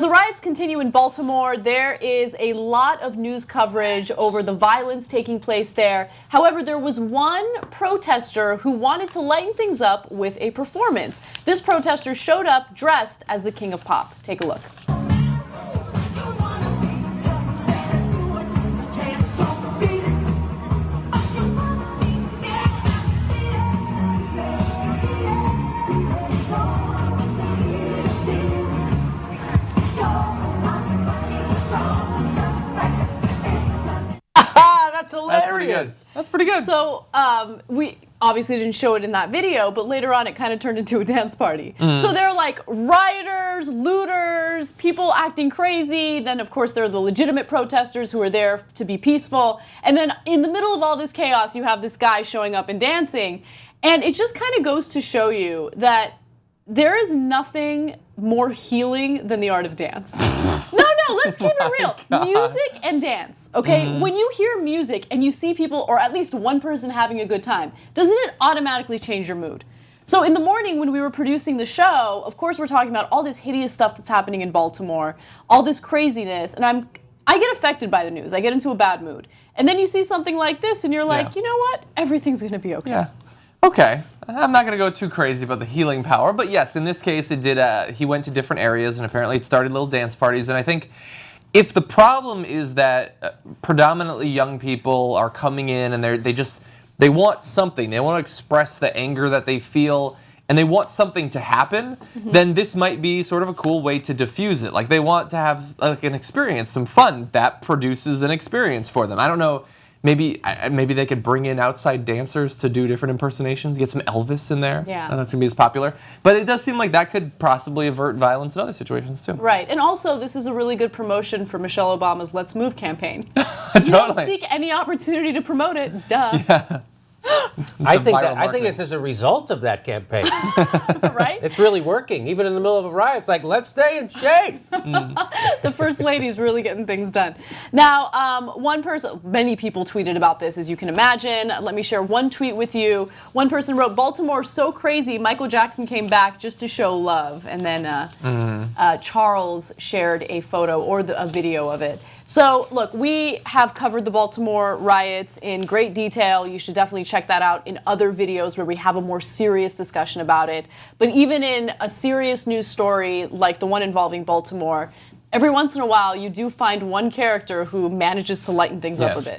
As the riots continue in Baltimore, there is a lot of news coverage over the violence taking place there. However, there was one protester who wanted to lighten things up with a performance. This protester showed up dressed as the King of Pop. Take a look. That's hilarious. That's pretty good. So we obviously didn't show it in that video, but later on it kind of turned into a dance party. So there are like rioters, looters, people acting crazy. Then of course there are the legitimate protesters who are there to be peaceful. And then in the middle of all this chaos, you have this guy showing up and dancing. And it just kind of goes to show you that there is nothing more healing than the art of dance. No, let's keep it real. God. Music and dance, okay? When you hear music and you see people, or at least one person having a good time, doesn't it automatically change your mood? So in the morning when we were producing the show, of course we're talking about all this hideous stuff that's happening in Baltimore, all this craziness, and I get affected by the news. I get into a bad mood. And then you see something like this and you're like, you know what? Everything's gonna be okay. Yeah. Okay, I'm not going to go too crazy about the healing power, but yes, in this case, it did. He went to different areas, and apparently it started little dance parties. And I think if the problem is that predominantly young people are coming in and they want something, they want to express the anger that they feel, and they want something to happen, then this might be sort of a cool way to diffuse it. Like they want to have like an experience, some fun that produces an experience for them. I don't know. Maybe they could bring in outside dancers to do different impersonations, get some Elvis in there. Yeah. That's going to be as popular. But it does seem like that could possibly avert violence in other situations, too. Right. And also, this is a really good promotion for Michelle Obama's Let's Move campaign. Totally. You don't seek any opportunity to promote it. Duh. Yeah. I think this is a result of that campaign. Right? It's really working. Even in the middle of a riot, it's like, let's stay in shape. The First Lady's really getting things done. Now, many people tweeted about this, as you can imagine. Let me share one tweet with you. One person wrote, "Baltimore so crazy, Michael Jackson came back just to show love." And then Charles shared a photo or a video of it. So, look, we have covered the Baltimore riots in great detail. You should definitely check that out in other videos where we have a more serious discussion about it. But even in a serious news story like the one involving Baltimore, every once in a while you do find one character who manages to lighten things up a bit.